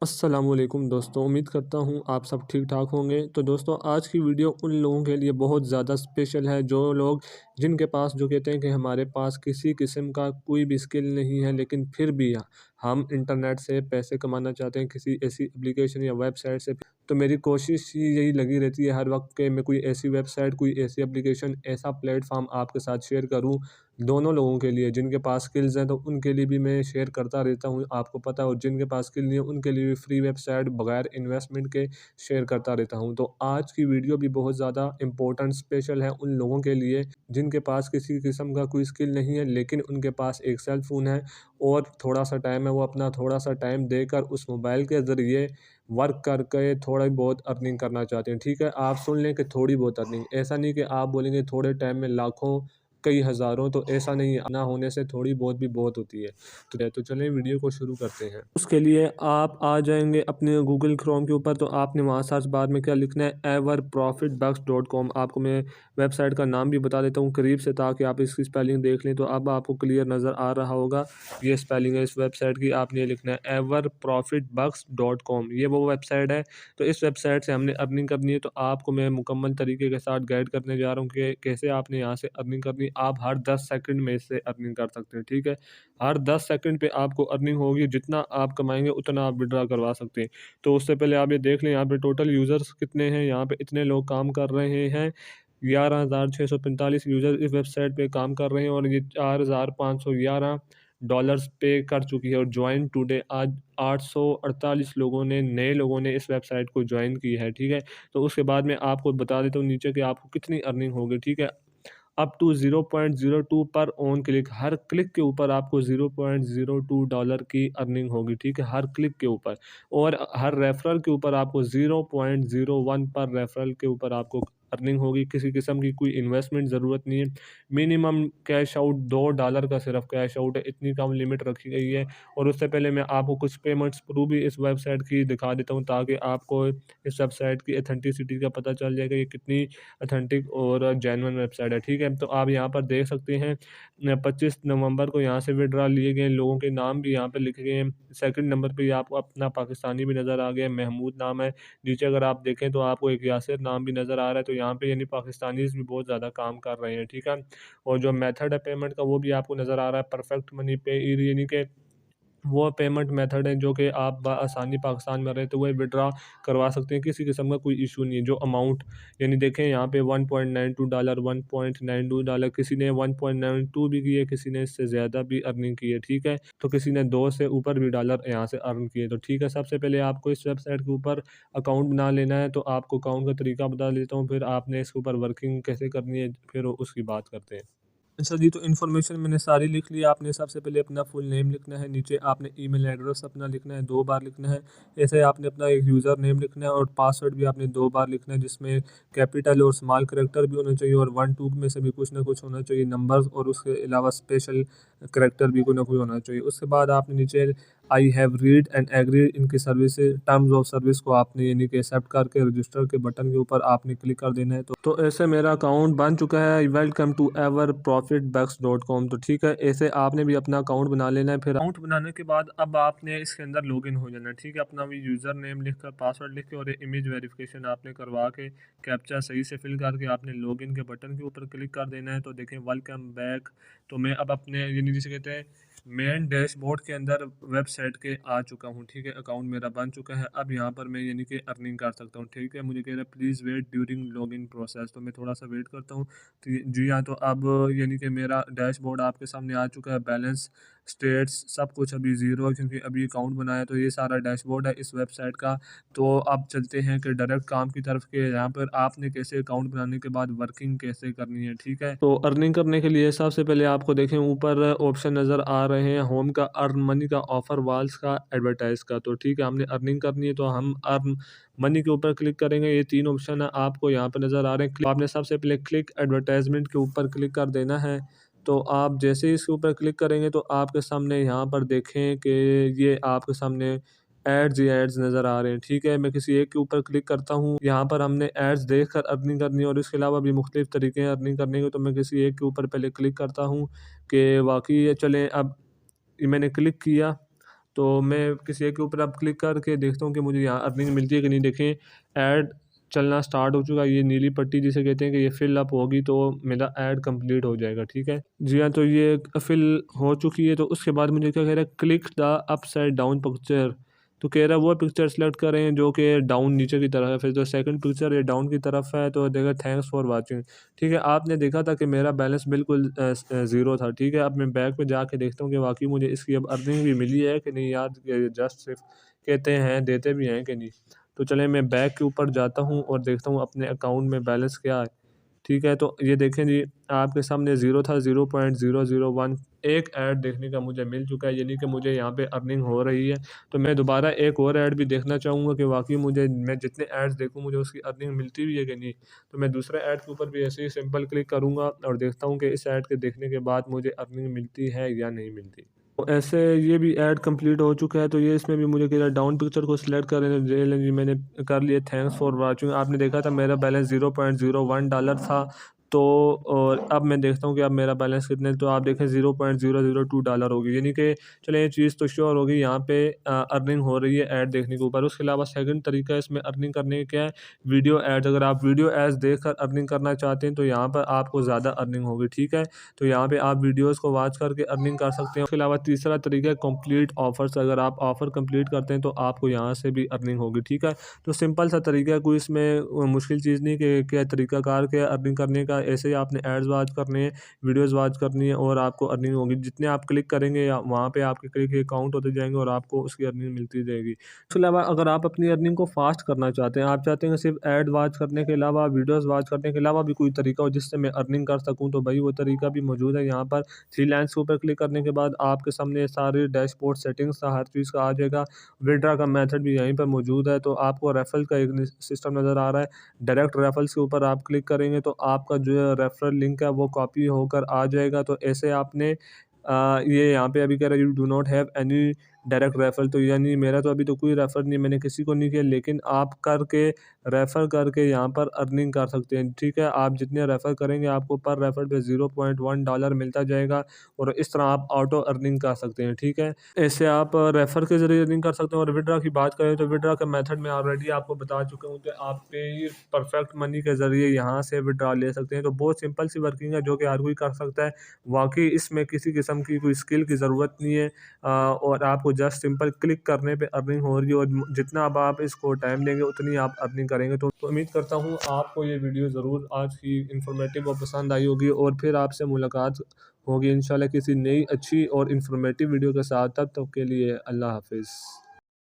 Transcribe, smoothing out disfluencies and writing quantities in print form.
अस्सलामुअलैकुम दोस्तों, उम्मीद करता हूँ आप सब ठीक ठाक होंगे। तो दोस्तों, आज की वीडियो उन लोगों के लिए बहुत ज़्यादा स्पेशल है जो लोग जिनके पास जो कहते हैं कि हमारे पास किसी किस्म का कोई भी स्किल नहीं है, लेकिन फिर भी हम इंटरनेट से पैसे कमाना चाहते हैं किसी ऐसी एप्लीकेशन या वेबसाइट से। तो मेरी कोशिश ही यही लगी रहती है हर वक्त कि मैं कोई ऐसी वेबसाइट, कोई ऐसी एप्लीकेशन, ऐसा प्लेटफॉर्म आपके साथ शेयर करूँ दोनों लोगों के लिए। जिनके पास स्किल्स हैं तो उनके लिए भी मैं शेयर करता रहता हूँ, आपको पता है, और जिनके पास स्किल नहीं है उनके लिए भी फ्री वेबसाइट बगैर इन्वेस्टमेंट के शेयर करता रहता हूँ। तो आज की वीडियो भी बहुत ज़्यादा इंपॉर्टेंट स्पेशल है उन लोगों के लिए जिनके पास किसी किस्म का कोई स्किल नहीं है, लेकिन उनके पास एक सेल फ़ोन है और थोड़ा सा टाइम है। वो अपना थोड़ा सा टाइम देकर उस मोबाइल के ज़रिए वर्क करके थोड़ा बहुत अर्निंग करना चाहते हैं। ठीक है, आप सुन लें कि थोड़ी बहुत अर्निंग, ऐसा नहीं कि आप बोलेंगे थोड़े टाइम में लाखों, कई हज़ारों, तो ऐसा नहीं है। ना होने से थोड़ी बहुत भी बहुत होती है। तो चलें वीडियो को शुरू करते हैं। उसके लिए आप आ जाएँगे अपने गूगल क्रोम के ऊपर, तो आपने वहाँ सर्च बार में क्या लिखना है, everprofitbucks.com। आपको मैं वेबसाइट का नाम भी बता देता हूँ करीब से, ताकि आप इसकी स्पेलिंग देख लें। तो अब आपको क्लियर नज़र आ रहा होगा, ये स्पेलिंग है इस वेबसाइट की। आपने ये लिखना है everprofitbucks.com, ये वो वेबसाइट है। तो इस वेबसाइट से हमने अर्निंग करनी है, तो आपको मैं मुकम्मल तरीके के साथ गाइड करने जा रहा हूँ कि कैसे आपने यहाँ से अर्निंग करनी। आप हर 10 सेकंड में इससे अर्निंग कर सकते हैं, ठीक है। हर 10 सेकंड पे आपको अर्निंग होगी, जितना आप कमाएँगे उतना आप विड्रॉ करवा सकते हैं। तो उससे पहले आप ये देख लें यहाँ पे टोटल यूज़र्स कितने हैं, यहाँ पे इतने लोग काम कर रहे हैं। 11,645 यूज़र इस वेबसाइट पे काम कर रहे हैं और ये 4,511 डॉलर्स पे कर चुकी है। और जॉइन टुडे, आज 848 लोगों ने, नए लोगों ने इस वेबसाइट को जॉइन की है, ठीक है। तो उसके बाद मैं आपको बता देता हूँ नीचे कि आपको कितनी अर्निंग होगी, ठीक है। अप टू 0.02 पर ऑन क्लिक, हर क्लिक के ऊपर आपको $0.02 की अर्निंग होगी, ठीक है, हर क्लिक के ऊपर। और हर रेफरल के ऊपर आपको 0.01 पर रेफरल के ऊपर आपको अर्निंग होगी। किसी किस्म की कोई इन्वेस्टमेंट ज़रूरत नहीं है। मिनिमम कैश आउट $2 का सिर्फ कैश आउट है, इतनी कम लिमिट रखी गई है। और उससे पहले मैं आपको कुछ पेमेंट्स प्रूफ भी इस वेबसाइट की दिखा देता हूँ, ताकि आपको इस वेबसाइट की ऑथेंटिसिटी का पता चल जाएगा, ये कितनी ऑथेंटिक और जेन्युइन वेबसाइट है, ठीक है। तो आप यहाँ पर देख सकते हैं 25 नवंबर को यहाँ से विड्रॉ लिए गए लोगों के नाम भी यहाँ पे लिखे गए हैं। सेकंड नंबर पे आपको अपना पाकिस्तानी भी नज़र आ गया है, महमूद नाम है। नीचे अगर आप देखें तो आपको एक यासिर नाम भी नज़र आ रहा है। तो यहाँ पे यानी पाकिस्तानीज़ भी बहुत ज़्यादा काम कर रहे हैं, ठीक है। और जो मेथड है पेमेंट का वो भी आपको नज़र आ रहा है, परफेक्ट मनी पे, यानी कि वो पेमेंट मेथड है जो कि आप आसानी पाकिस्तान में रहे तो वह विड्रा करवा सकते हैं, किसी किस्म का कोई इशू नहीं है। जो अमाउंट यानी देखें यहाँ पे $1.92, $1.92, किसी ने 1.92 भी की है, किसी ने इससे ज़्यादा भी अर्निंग की है, ठीक है। तो किसी ने 2 से ऊपर भी डॉलर यहाँ से अर्न किए। तो ठीक है, सबसे पहले आपको इस वेबसाइट के ऊपर अकाउंट बना लेना है। तो आपको अकाउंट का तरीका बता देता हूँ, फिर आपने इसके ऊपर वर्किंग कैसे करनी है, फिर उसकी बात करते हैं। अच्छा जी, तो इन्फॉर्मेशन मैंने सारी लिख ली। आपने सबसे पहले अपना फुल नेम लिखना है, नीचे आपने ईमेल एड्रेस अपना लिखना है, 2 बार लिखना है। ऐसे आपने अपना एक यूज़र नेम लिखना है और पासवर्ड भी आपने 2 बार लिखना है, जिसमें कैपिटल और स्मॉल करैक्टर भी होना चाहिए और 1-2 में से भी कुछ ना कुछ होना चाहिए, नंबर्स, और उसके अलावा स्पेशल करैक्टर भी कोई ना कोई होना चाहिए। उसके बाद आपने नीचे I have read and agreed इनकी सर्विसेज, टर्म्स ऑफ सर्विस को आपने यानी कि एक्सेप्ट करके रजिस्टर के बटन के ऊपर आपने क्लिक कर देना है। तो ऐसे मेरा अकाउंट बन चुका है। Welcome to ever profit backs dot com. तो ठीक है, ऐसे आपने भी अपना अकाउंट बना लेना है। फिर अकाउंट बनाने के बाद अब आपने इसके अंदर लॉगिन हो जाना है, ठीक है। अपना भी यूज़र नेम लिख कर, पासवर्ड लिख के और इमेज वेरिफिकेशन आपने करवा के, कैप्चा सही से फिल करके आपने लॉगिन के बटन के ऊपर क्लिक कर देना है। तो देखें, वेलकम बैक। तो मैं अब अपने यानी जिसे कहते हैं मेन डैशबोर्ड के अंदर वेबसाइट के आ चुका हूँ, ठीक है। अकाउंट मेरा बन चुका है। अब यहाँ पर मैं यानी कि अर्निंग कर सकता हूँ, ठीक है। मुझे कह रहा है please wait during login process, तो मैं थोड़ा सा वेट करता हूँ। तो जी हाँ, तो अब यानी कि मेरा डैशबोर्ड आपके सामने आ चुका है। बैलेंस, स्टेट्स, सब कुछ अभी ज़ीरो है, क्योंकि अभी अकाउंट बनाया। तो ये सारा डैशबोर्ड है इस वेबसाइट का। तो अब चलते हैं कि डायरेक्ट काम की तरफ, के यहाँ पर आपने कैसे अकाउंट बनाने के बाद वर्किंग कैसे करनी है, ठीक है। तो अर्निंग करने के लिए सबसे पहले आपको देखें ऊपर ऑप्शन नज़र आ रहे हैं, होम का, अर्न मनी का, ऑफर वाल्स का, एडवर्टाइज का। तो ठीक है, हमने अर्निंग करनी है तो हम अर्न मनी के ऊपर क्लिक करेंगे। ये 3 ऑप्शन है आपको यहाँ पे नज़र आ रहे हैं। आपने सबसे पहले क्लिक एडवर्टाइजमेंट के ऊपर क्लिक कर देना है। तो आप जैसे ही इसके ऊपर क्लिक करेंगे तो आपके सामने यहाँ पर देखें कि ये आपके सामने एड्स ही एड्स नज़र आ रहे हैं, ठीक है। मैं किसी एक के ऊपर क्लिक करता हूँ। यहाँ पर हमने एड्स देख कर अर्निंग करनी है और इसके अलावा भी मुख्तलिफ तरीके हैं अर्निंग करने के। तो मैं किसी एक के ऊपर पहले क्लिक करता हूँ कि वाकई ये चलें। अब ये मैंने क्लिक किया, तो मैं किसी एक के ऊपर अब क्लिक करके देखता हूँ कि मुझे यहाँ अर्निंग मिलती है कि नहीं। देखें, ऐड चलना स्टार्ट हो चुका है। ये नीली पट्टी जिसे कहते हैं कि ये फिल अप होगी तो मेरा ऐड कंप्लीट हो जाएगा, ठीक है। जी हाँ, तो ये फिल हो चुकी है। तो उसके बाद मुझे क्या कह रहा है, click the upside down picture. तो कह रहा है वो पिक्चर सेलेक्ट करें जो कि डाउन नीचे की तरफ है। फिर जो सेकंड पिक्चर ये डाउन की तरफ है तो देखा थैंक्स फॉर वाचिंग, ठीक है। आपने देखा था कि मेरा बैलेंस बिल्कुल ज़ीरो था, ठीक है। अब मैं बैक पे जाके देखता हूँ कि वाकई मुझे इसकी अब अर्निंग भी मिली है कि नहीं यार। जस्ट सिर्फ कहते हैं, देते भी हैं कि नहीं। तो चलें मैं बैक के ऊपर जाता हूँ और देखता हूँ अपने अकाउंट में बैलेंस क्या है, ठीक है। तो ये देखें जी, आपके सामने ज़ीरो था, 0.001 एक ऐड देखने का मुझे मिल चुका है, यानी कि मुझे यहाँ पे अर्निंग हो रही है। तो मैं दोबारा एक और ऐड भी देखना चाहूँगा कि वाक़ई मुझे, मैं जितने ऐड्स देखूँ मुझे उसकी अर्निंग मिलती भी है कि नहीं। तो मैं दूसरे ऐड के ऊपर भी ऐसे ही सिंपल क्लिक करूँगा और देखता हूँ कि इस ऐड के देखने के बाद मुझे अर्निंग मिलती है या नहीं मिलती। तो ऐसे ये भी ऐड कंप्लीट हो चुका है। तो ये इसमें भी मुझे कह रहा है डाउन पिक्चर को सिलेक्ट करें। ये लें जी, मैंने कर लिया, थैंक्स फॉर वाचिंग। आपने देखा था मेरा बैलेंस $0.01 था। तो और अब मैं देखता हूँ कि अब मेरा बैलेंस कितने, तो आप देखें $0.002 हो गई, यानी कि चलें ये चीज़ तो श्योर हो गई, यहाँ पे अर्निंग हो रही है ऐड देखने के ऊपर। उसके अलावा सेकंड तरीका इसमें अर्निंग करने का क्या है, वीडियो एड्स। अगर आप वीडियो एड्स देखकर अर्निंग करना चाहते हैं तो यहाँ पर आपको ज़्यादा अर्निंग होगी, ठीक है। तो यहाँ पे आप वीडियोज़ को वॉच करके अर्निंग कर सकते हैं। उसके अलावा तीसरा तरीका है कंप्लीट ऑफर्स। अगर आप ऑफ़र कंप्लीट करते हैं तो आपको यहाँ से भी अर्निंग होगी, ठीक है। तो सिंपल सा तरीका है, कोई इसमें मुश्किल चीज़ नहीं कि क्या तरीकाकार क्या है अर्निंग करने का। ऐसे ही आपने एड्स वॉच करने हैं, वीडियोज़ वॉच करनी है और आपको अर्निंग होगी। जितने आप क्लिक करेंगे या वहाँ पे आपके क्लिक के काउंट होते जाएँगे और आपको उसकी अर्निंग मिलती जाएगी। उसके अलावा अगर आप अपनी अर्निंग को फ़ास्ट करना चाहते हैं, आप चाहते हैं सिर्फ़ ऐड वॉच करने के अलावा, वीडियोज़ वॉच करने के अलावा भी कोई तरीका हो जिससे मैं अर्निंग कर सकूँ, तो भाई वो तरीका भी मौजूद है। यहाँ पर थ्री लाइन्स के ऊपर क्लिक करने के बाद आपके सामने सारे डैशबोर्ड सेटिंग्स का हर चीज़ का आ जाएगा। विथड्रॉ का मेथड भी यहीं पर मौजूद है। तो आपको रेफरल का एक सिस्टम नज़र आ रहा है। डायरेक्ट रेफरल्स के ऊपर आप क्लिक करेंगे तो आपका जो है रेफरल लिंक है वो कॉपी होकर आ जाएगा। तो ऐसे आपने ये यहाँ पे अभी कह रहा है you do not have any direct referral. तो यानी मेरा तो अभी तो कोई रेफर नहीं, मैंने किसी को नहीं किया, लेकिन आप करके रेफ़र करके यहाँ पर अर्निंग कर सकते हैं, ठीक है। आप जितने रेफ़र करेंगे आपको पर रेफ़र पे $0.1 मिलता जाएगा और इस तरह आप ऑटो अर्निंग कर सकते हैं, ठीक है। ऐसे आप रेफ़र के ज़रिए अर्निंग कर सकते हैं। और विथड्रॉ की बात करें तो विथड्रॉ का मेथड मैं ऑलरेडी आपको बता चुका हूँ कि आप पे परफेक्ट मनी के ज़रिए यहाँ से विथड्रॉ ले सकते हैं। तो बहुत सिंपल सी वर्किंग है जो कि हर कोई कर सकता है। वाक़ई इसमें किसी किस्म की कोई स्किल की ज़रूरत नहीं है। और आपको जस्ट सिंपल क्लिक करने पे अर्निंग हो रही है और जितना अब आप इसको टाइम देंगे उतनी आप अर्निंग करेंगे। तो उम्मीद करता हूँ आपको ये वीडियो ज़रूर आज की इन्फॉर्मेटिव और पसंद आई होगी और फिर आपसे मुलाकात होगी इंशाल्लाह किसी नई अच्छी और इन्फॉर्मेटिव वीडियो के साथ। तब तक के लिए अल्लाह हाफ़िज़।